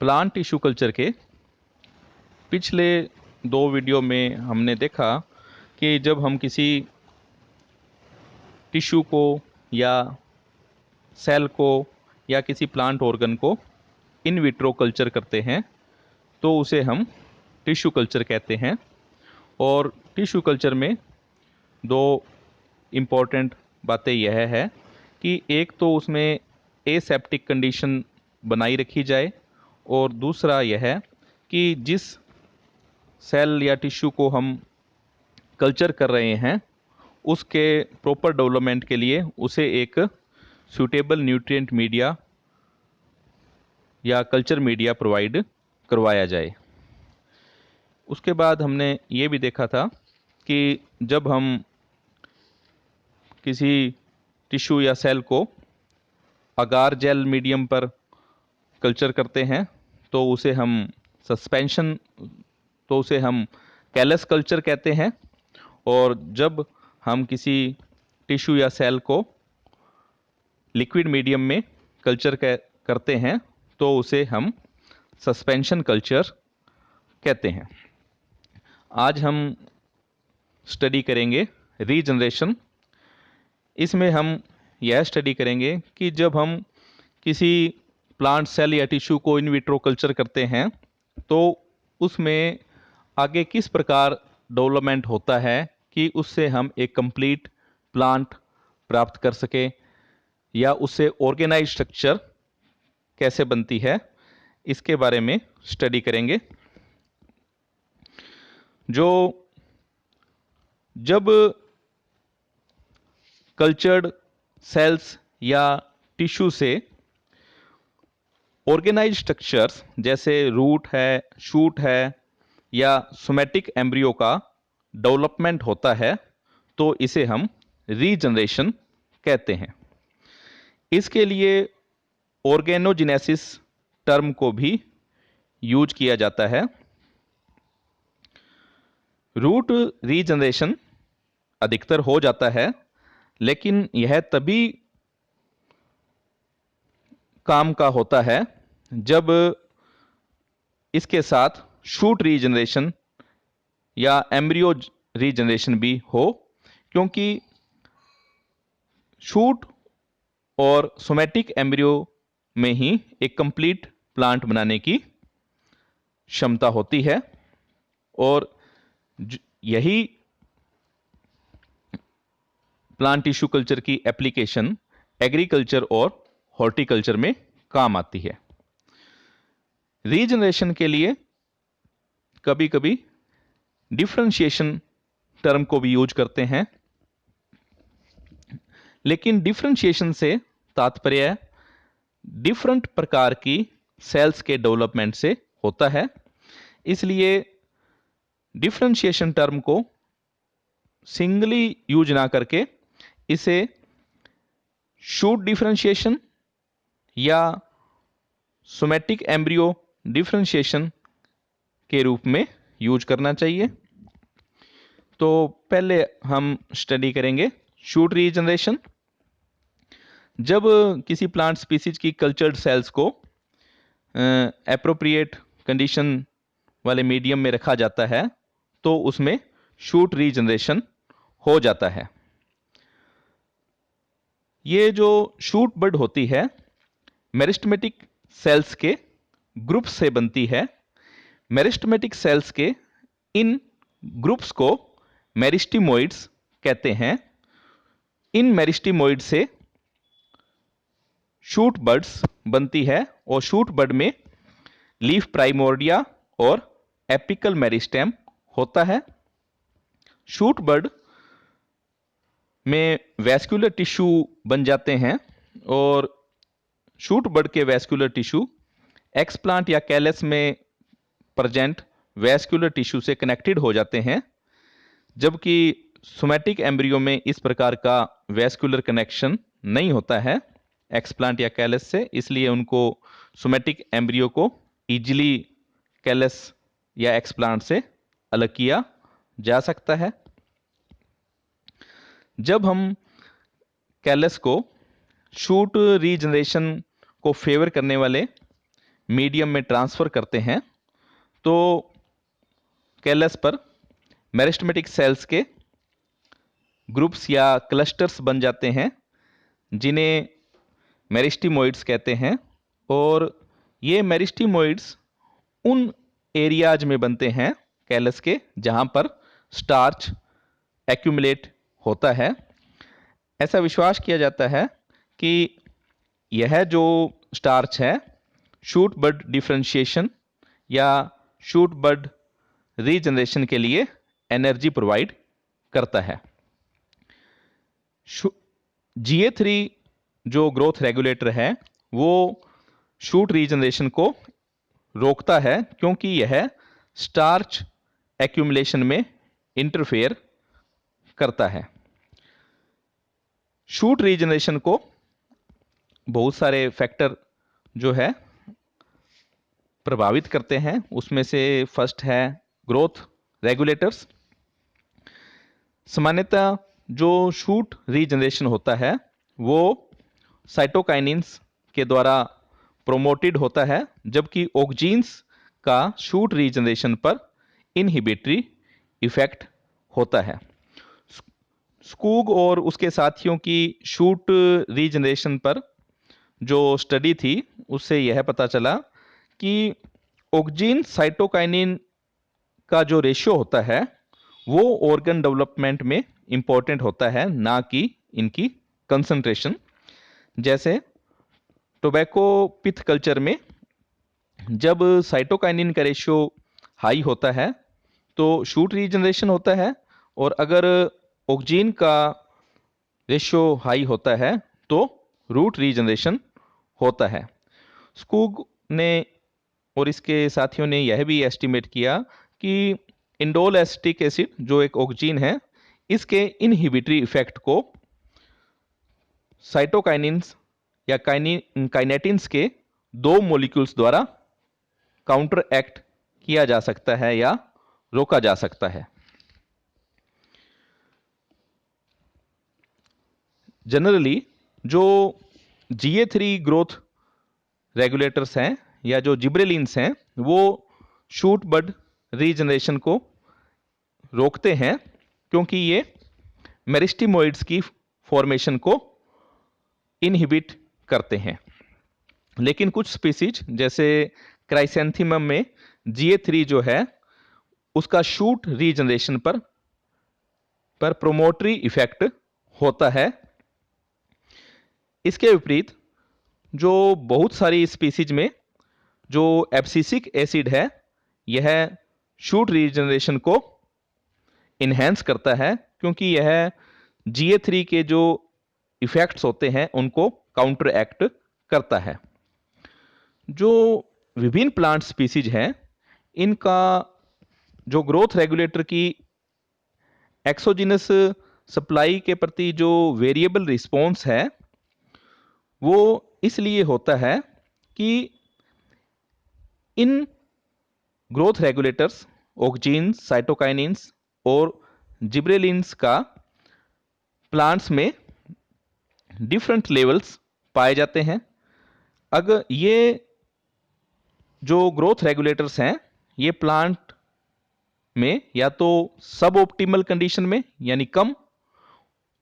Plant tissue culture के पिछले दो वीडियो में हमने देखा कि जब हम किसी टिश्यू को या सेल को या किसी प्लांट ऑर्गन को इन विट्रो कल्चर करते हैं तो उसे हम टिश्यू कल्चर कहते हैं। और टिश्यू कल्चर में दो इम्पॉर्टेंट बातें यह है कि एक तो उसमें एसेप्टिक कंडीशन बनाई रखी जाए, और दूसरा यह है कि जिस सेल या टिश्यू को हम कल्चर कर रहे हैं उसके प्रॉपर डेवलपमेंट के लिए उसे एक सूटेबल न्यूट्रिएंट मीडिया या कल्चर मीडिया प्रोवाइड करवाया जाए। उसके बाद हमने ये भी देखा था कि जब हम किसी टिश्यू या सेल को अगार जेल मीडियम पर कल्चर करते हैं तो उसे हम सस्पेंशन तो उसे हम कैलस कल्चर कहते हैं। और जब हम किसी टिश्यू या सेल को लिक्विड मीडियम में कल्चर करते हैं तो उसे हम सस्पेंशन कल्चर कहते हैं। आज हम स्टडी करेंगे रीजनरेशन। इसमें हम यह स्टडी करेंगे कि जब हम किसी प्लांट सेल या टिश्यू को इन विट्रो कल्चर करते हैं तो उसमें आगे किस प्रकार डेवलपमेंट होता है कि उससे हम एक कंप्लीट प्लांट प्राप्त कर सके, या उससे ऑर्गेनाइज स्ट्रक्चर कैसे बनती है, इसके बारे में स्टडी करेंगे। जब कल्चर्ड सेल्स या टिश्यू से ऑर्गेनाइज स्ट्रक्चर्स जैसे रूट है, शूट है या सोमैटिक एम्ब्रियो का डेवलपमेंट होता है तो इसे हम रीजनरेशन कहते हैं। इसके लिए ऑर्गेनोजेनेसिस टर्म को भी यूज किया जाता है। रूट रीजनरेशन अधिकतर हो जाता है, लेकिन यह तभी काम का होता है जब इसके साथ शूट रीजनरेशन या एम्ब्रियो रीजनरेशन भी हो, क्योंकि शूट और सोमैटिक एम्ब्रियो में ही एक कंप्लीट प्लांट बनाने की क्षमता होती है। और यही प्लांट टिश्यू कल्चर की एप्लीकेशन एग्रीकल्चर और हॉर्टिकल्चर में काम आती है। रीजनरेशन के लिए कभी कभी डिफरेंशिएशन टर्म को भी यूज करते हैं, लेकिन डिफरेंशिएशन से तात्पर्य डिफरेंट प्रकार की सेल्स के डेवलपमेंट से होता है। इसलिए डिफरेंशिएशन टर्म को सिंगली यूज ना करके इसे शूट डिफरेंशिएशन या सोमैटिक एम्ब्रियो डिफरेंशिएशन के रूप में यूज करना चाहिए। तो पहले हम स्टडी करेंगे शूट रीजनरेशन। जब किसी प्लांट स्पीसीज की कल्चर्ड सेल्स को एप्रोप्रिएट कंडीशन वाले मीडियम में रखा जाता है तो उसमें शूट रीजनरेशन हो जाता है। ये जो शूट बड होती है मेरिस्टेमेटिक सेल्स के ग्रुप से बनती है। मेरिस्टेमेटिक सेल्स के इन ग्रुप्स को मेरिस्टीमोइड्स कहते हैं। इन मेरिस्टीमोइड से शूट बड्स बनती है और शूट बड में लीफ प्राइमोर्डिया और एपिकल मेरिस्टेम होता है। शूट बड में वैस्कुलर टिश्यू बन जाते हैं और शूट बड के वैस्कुलर टिश्यू एक्सप्लांट या कैलस में प्रेजेंट वैस्कुलर टिश्यू से कनेक्टेड हो जाते हैं, जबकि सोमैटिक एम्ब्रियो में इस प्रकार का वैस्कुलर कनेक्शन नहीं होता है एक्सप्लांट या कैलस से। इसलिए उनको सोमैटिक एम्ब्रियो को इजीली कैलस या एक्सप्लांट से अलग किया जा सकता है। जब हम कैलस को शूट रीजनरेशन को फेवर करने वाले मीडियम में ट्रांसफर करते हैं तो कैलस पर मेरिस्टेमेटिक सेल्स के ग्रुप्स या क्लस्टर्स बन जाते हैं जिन्हें मेरिस्टीमोइड्स कहते हैं। और ये मेरिस्टीमोइड्स उन एरियाज में बनते हैं कैलस के जहां पर स्टार्च एक्यूमुलेट होता है। ऐसा विश्वास किया जाता है कि यह जो स्टार्च है शूट बड डिफरेंशिएशन या शूट बड रीजनरेशन के लिए एनर्जी प्रोवाइड करता है। GA3 जो ग्रोथ रेगुलेटर है वो शूट रीजनरेशन को रोकता है क्योंकि यह स्टार्च एक्यूमुलेशन में इंटरफेयर करता है। शूट रीजनरेशन को बहुत सारे फैक्टर जो है प्रभावित करते हैं, उसमें से फर्स्ट है ग्रोथ रेगुलेटर्स। सामान्यतः जो शूट रीजनरेशन होता है वो साइटोकाइनिन्स के द्वारा प्रोमोटेड होता है, जबकि ऑक्जीन्स का शूट रीजनरेशन पर इनहिबिटरी इफेक्ट होता है। स्कूग और उसके साथियों की शूट रीजनरेशन पर जो स्टडी थी उससे यह पता चला कि ऑक्जीन साइटोकाइनिन का जो रेशियो होता है वो ऑर्गन डेवलपमेंट में इंपॉर्टेंट होता है, ना कि इनकी कंसंट्रेशन। जैसे टोबैको पिथ कल्चर में जब साइटोकाइनिन का रेशियो हाई होता है तो शूट रीजनरेशन होता है, और अगर ऑक्जीन का रेशियो हाई होता है तो रूट रीजनरेशन होता है। स्कूग ने और इसके साथियों ने यह भी एस्टिमेट किया कि इंडोल एसिटिक एसिड जो एक ऑक्जीन है इसके इनहिबिटरी इफेक्ट को साइटोकाइनिन्स या काइनेटिन्स के दो मॉलिक्यूल्स द्वारा काउंटर एक्ट किया जा सकता है या रोका जा सकता है। जनरली जो GA3 ग्रोथ रेगुलेटर्स हैं या जो जिब्रेलिन्स हैं वो शूट बड रीजनरेशन को रोकते हैं क्योंकि ये मेरिस्टीमोइड्स की फॉर्मेशन को इनहिबिट करते हैं। लेकिन कुछ स्पीसीज जैसे क्राइसेंथेमम में GA3 जो है उसका शूट रीजनरेशन पर प्रोमोटरी इफेक्ट होता है। इसके विपरीत जो बहुत सारी स्पीसीज में जो एब्सिसिक एसिड है यह शूट रीजनरेशन को इन्हेंस करता है क्योंकि यह GA3 के जो इफेक्ट्स होते हैं उनको काउंटर एक्ट करता है। जो विभिन्न प्लांट स्पीसीज हैं इनका जो ग्रोथ रेगुलेटर की एक्सोजिनस सप्लाई के प्रति जो वेरिएबल रिस्पॉन्स है वो इसलिए होता है कि इन ग्रोथ रेगुलेटर्स ऑक्जीन्स, साइटोकाइनिन्स और जिब्रेलिन्स का प्लांट्स में डिफरेंट लेवल्स पाए जाते हैं। अगर ये जो ग्रोथ रेगुलेटर्स हैं ये प्लांट में या तो सब ऑप्टिमल कंडीशन में यानी कम,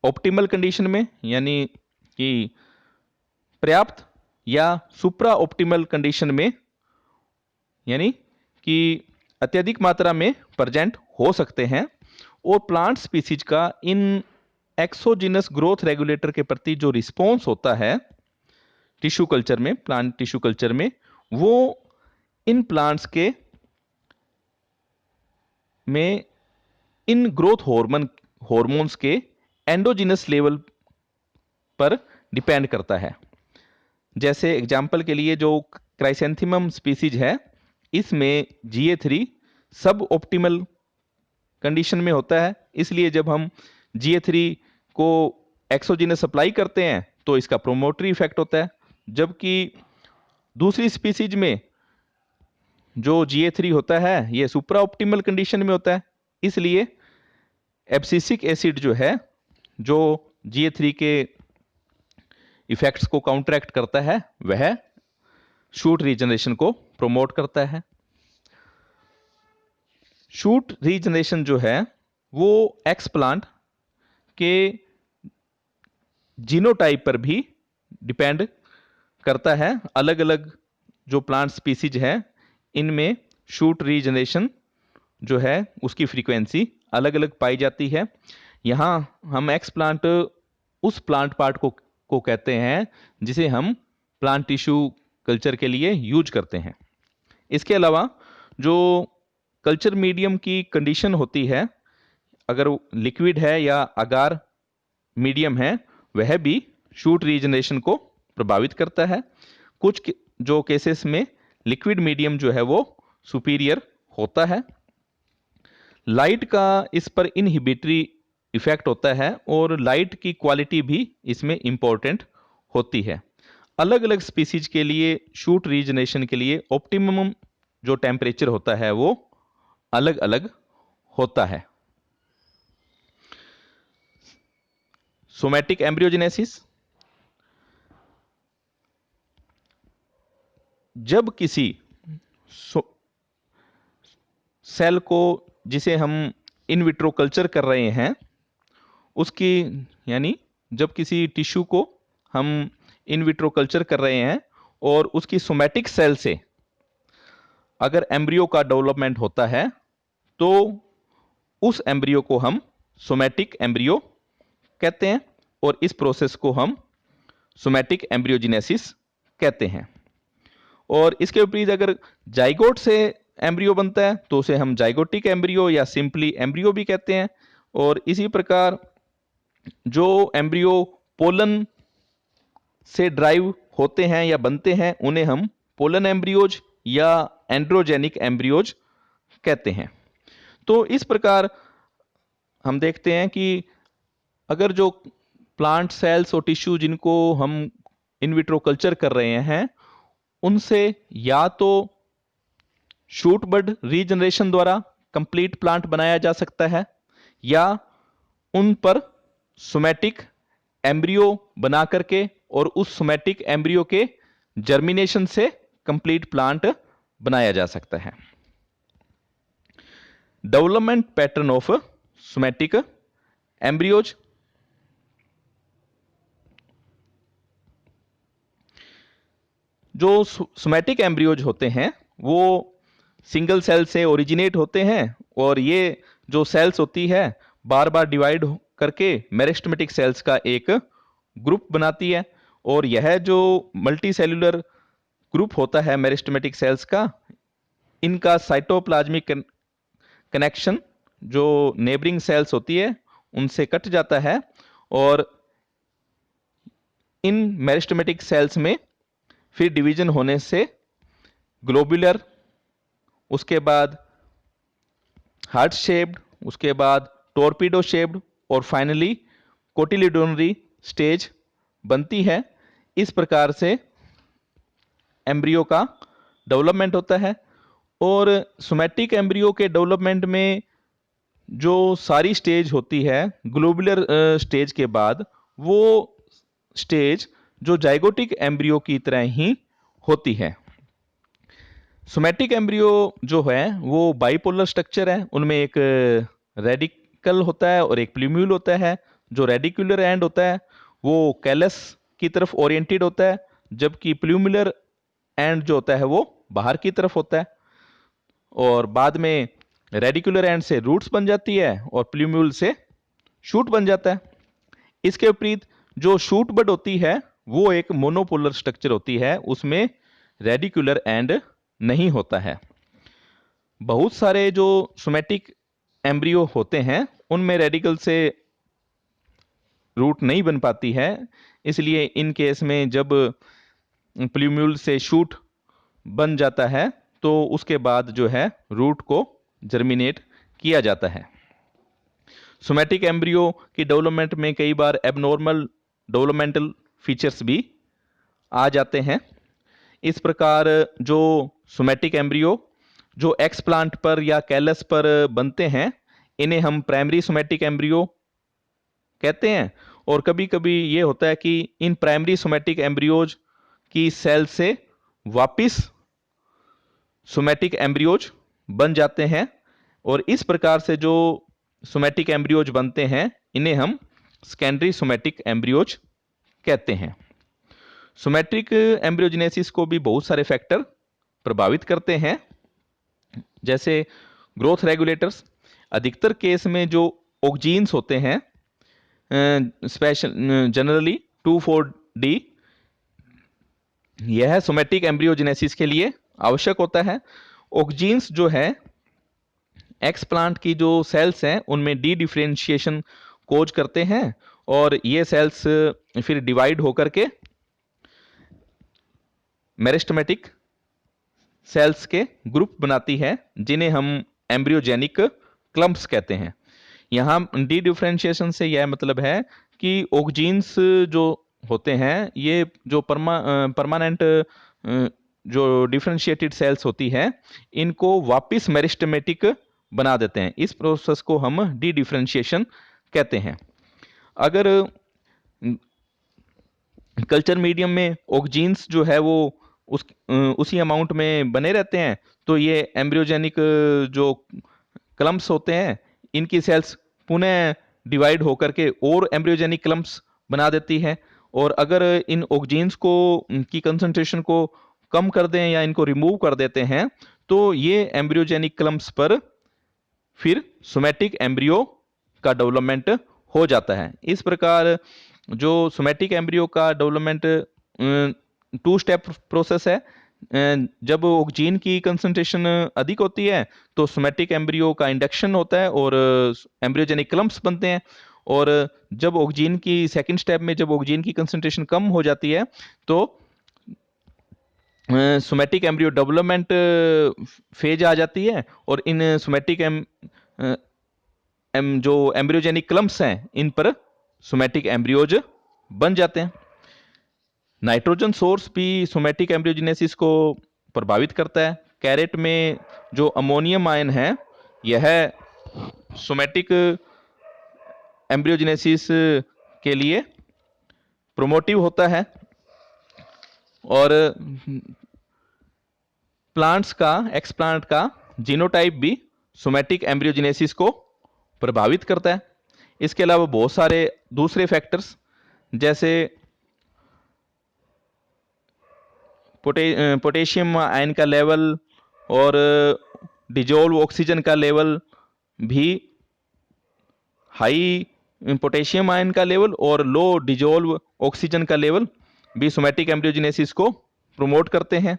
ऑप्टिमल कंडीशन में यानी कि पर्याप्त, या सुप्रा ऑप्टिमल कंडीशन में यानी कि अत्यधिक मात्रा में प्रेजेंट हो सकते हैं। और प्लांट स्पीसीज का इन एक्सोजिनस ग्रोथ रेगुलेटर के प्रति जो रिस्पॉन्स होता है टिश्यू कल्चर में, प्लांट टिश्यू कल्चर में, वो इन प्लांट्स के में इन ग्रोथ हॉर्मोन्स के एंडोजिनस लेवल पर डिपेंड करता है। जैसे एग्जाम्पल के लिए जो क्राइसेंथेमम स्पीसीज है इसमें GA3 सब ऑप्टिमल कंडीशन में होता है, इसलिए जब हम GA3 को एक्सोजिनस सप्लाई करते हैं तो इसका प्रोमोटरी इफेक्ट होता है, जबकि दूसरी स्पीसीज में जो GA3 होता है ये सुप्रा ऑप्टिमल कंडीशन में होता है, इसलिए एब्सिसिक एसिड जो है जो GA3 के इफेक्ट्स को काउंटरैक्ट करता है वह शूट रीजनरेशन को प्रमोट करता है। शूट रीजनरेशन जो है वो एक्सप्लांट के जीनोटाइप पर भी डिपेंड करता है। अलग अलग जो प्लांट स्पीसीज है इनमें शूट रीजनरेशन जो है उसकी फ्रीक्वेंसी अलग अलग पाई जाती है। यहाँ हम एक्सप्लांट उस प्लांट पार्ट को कहते हैं जिसे हम प्लांट टिश्यू कल्चर के लिए यूज करते हैं। इसके अलावा जो कल्चर मीडियम की कंडीशन होती है, अगर लिक्विड है या अगार मीडियम है, वह भी शूट रीजनरेशन को प्रभावित करता है। कुछ जो केसेस में लिक्विड मीडियम जो है वो सुपीरियर होता है। लाइट का इस पर इनहिबिटरी इफेक्ट होता है और लाइट की क्वालिटी भी इसमें इंपॉर्टेंट होती है। अलग अलग स्पीसीज के लिए शूट रीजनरेशन के लिए ऑप्टिमम जो टेम्परेचर होता है वो अलग अलग होता है। सोमैटिक एम्ब्रियोजेनेसिस, जब किसी सेल को जिसे हम इन विट्रो कल्चर कर रहे हैं उसकी, यानी जब किसी टिश्यू को हम इन विट्रो कल्चर कर रहे हैं और उसकी सोमैटिक सेल से अगर एम्ब्रियो का डेवलपमेंट होता है तो उस एम्ब्रियो को हम सोमैटिक एम्ब्रियो कहते हैं और इस प्रोसेस को हम सोमैटिक एम्ब्रियोजेनेसिस कहते हैं। और इसके विपरीत अगर जाइगोट से एम्ब्रियो बनता है तो उसे हम जाइगोटिक एम्ब्रियो या सिंपली एम्ब्रियो भी कहते हैं। और इसी प्रकार जो एम्ब्रियो पोलन से ड्राइव होते हैं या बनते हैं उन्हें हम पोलन एम्ब्रियोज या एंड्रोजेनिक एम्ब्रियोज कहते हैं। तो इस प्रकार हम देखते हैं कि अगर जो प्लांट सेल्स और टिश्यू जिनको हम इन विट्रो कल्चर कर रहे हैं उनसे या तो शूट बड रीजनरेशन द्वारा कंप्लीट प्लांट बनाया जा सकता है या उन पर सोमैटिक एम्ब्रियो बना करके और उस सोमैटिक एम्ब्रियो के जर्मिनेशन से कंप्लीट प्लांट बनाया जा सकता है। Development pattern of somatic embryos, जो सोमैटिक एम्ब्रियोज होते हैं वो सिंगल सेल से ओरिजिनेट होते हैं और ये जो सेल्स होती है बार बार डिवाइड करके मेरिस्टेमेटिक सेल्स का एक ग्रुप बनाती है। और यह जो मल्टी सेल्यूलर ग्रुप होता है मेरिस्टेमेटिक सेल्स का, इनका साइटोप्लाज्मिक कनेक्शन जो नेबरिंग सेल्स होती है उनसे कट जाता है और इन मेरिस्टेमेटिक सेल्स में फिर डिवीजन होने से ग्लोबुलर, उसके बाद हार्ट शेप्ड, उसके बाद टॉर्पीडो शेप्ड और फाइनली कोटिलिडोनरी स्टेज बनती है। इस प्रकार से एम्ब्रियो का डेवलपमेंट होता है। और सोमैटिक एम्ब्रियो के डेवलपमेंट में जो सारी स्टेज होती है ग्लोबुलर स्टेज के बाद, वो स्टेज जो जाइगोटिक एम्ब्रियो की तरह ही होती है। सोमैटिक एम्ब्रियो जो है वो बाइपोलर स्ट्रक्चर है, उनमें एक रेडिकल होता है और एक प्लूम्यूल होता है। जो रेडिकुलर एंड होता है वो कैलस की तरफ ओरिएंटेड होता है, जबकि प्लूमुलर एंड जो होता है वो बाहर की तरफ होता है। और बाद में रेडिकुलर एंड से रूट्स बन जाती है और प्लूम्यूल से शूट बन जाता है। इसके विपरीत जो शूट बड होती है वो एक मोनोपोलर स्ट्रक्चर होती है, उसमें रेडिकुलर एंड नहीं होता है। बहुत सारे जो सोमैटिक एम्ब्रियो होते हैं उनमें रेडिकल से रूट नहीं बन पाती है, इसलिए इन केस में जब प्लूम्यूल से शूट बन जाता है तो उसके बाद जो है रूट को जर्मिनेट किया जाता है। सोमैटिक एम्ब्रियो की डेवलपमेंट में कई बार एबनॉर्मल डेवलपमेंटल फीचर्स भी आ जाते हैं। इस प्रकार जो सोमैटिक एम्ब्रियो जो एक्सप्लांट पर या कैलस पर बनते हैं इन्हें हम प्राइमरी सोमैटिक एम्ब्रियो कहते हैं। और कभी कभी ये होता है कि इन प्राइमरी सोमैटिक एम्ब्रियोज की सेल से वापिस सोमैटिक एम्ब्रियोज बन जाते हैं, और इस प्रकार से जो सोमैटिक एम्ब्रियोज बनते हैं इन्हें हम सेकेंडरी सोमैटिक एम्ब्रियोज कहते हैं। सोमैटिक एम्ब्रियोजेनेसिस को भी बहुत सारे फैक्टर प्रभावित करते हैं, जैसे ग्रोथ रेगुलेटर्स। अधिकतर केस में जो ऑक्जीन्स होते हैं, स्पेशल जनरली 2,4-D, यह सोमैटिक एम्ब्रियोजेनेसिस के लिए आवश्यक होता है। ऑक्जीन्स जो है एक्सप्लांट की जो सेल्स हैं उनमें डी डिफरेंशिएशन कोज करते हैं, और ये सेल्स फिर डिवाइड होकर के मेरिस्टेमेटिक सेल्स के ग्रुप बनाती है, जिन्हें हम एम्ब्रियोजेनिक क्लम्प्स कहते हैं। यहाँ डी डिफरेंशिएशन से यह मतलब है कि ऑक्जीन्स जो होते हैं ये जो परमानेंट जो डिफरेंशिएटेड सेल्स होती है इनको वापिस मेरिस्टेमेटिक बना देते हैं। इस प्रोसेस को हम डी डिफरेंशिएशन कहते हैं। अगर कल्चर मीडियम में ऑक्जीन्स जो है वो उसी अमाउंट में बने रहते हैं, तो ये एम्ब्रियोजेनिक जो क्लम्प्स होते हैं इनकी सेल्स पुनः डिवाइड होकर के और एम्ब्रियोजेनिक क्लम्प्स बना देती है। और अगर इन ऑक्जीन्स को की कंसंट्रेशन को कम कर दें या इनको रिमूव कर देते हैं, तो ये एम्ब्रियोजेनिक क्लम्प्स पर फिर सोमैटिक एम्ब्रियो का डेवलपमेंट हो जाता है। इस प्रकार जो सोमैटिक एम्ब्रियो का डेवलपमेंट 2 स्टेप प्रोसेस है। जब ऑक्जीन की कंसंट्रेशन अधिक होती है तो सोमैटिक एम्ब्रियो का इंडक्शन होता है और एम्ब्रियोजेनिक क्लम्प्स बनते हैं, और जब ऑक्जीन की सेकंड स्टेप में जब ऑक्जीन की कंसंट्रेशन कम हो जाती है तो सोमैटिक एम्ब्रियो डेवलपमेंट फेज आ जाती है, और इन सोमैटिक जो एम्ब्रियोजेनिक क्लम्प्स हैं इन पर सोमैटिक एम्ब्रियोज बन जाते हैं। नाइट्रोजन सोर्स भी सोमैटिक एम्ब्रियोजेनेसिस को प्रभावित करता है। कैरेट में जो अमोनियम आयन है यह सोमैटिक एम्ब्रियोजेनेसिस के लिए प्रोमोटिव होता है, और प्लांट्स का एक्सप्लांट का जीनोटाइप भी सोमैटिक एम्ब्रियोजेनेसिस को प्रभावित करता है। इसके अलावा बहुत सारे दूसरे फैक्टर्स जैसे पोटेशियम आयन का लेवल और डिजोल्व ऑक्सीजन का लेवल भी, हाई पोटेशियम आयन का लेवल और लो डिजोल्व ऑक्सीजन का लेवल भी सोमैटिक एम्ब्रियोजेनेसिस को प्रमोट करते हैं।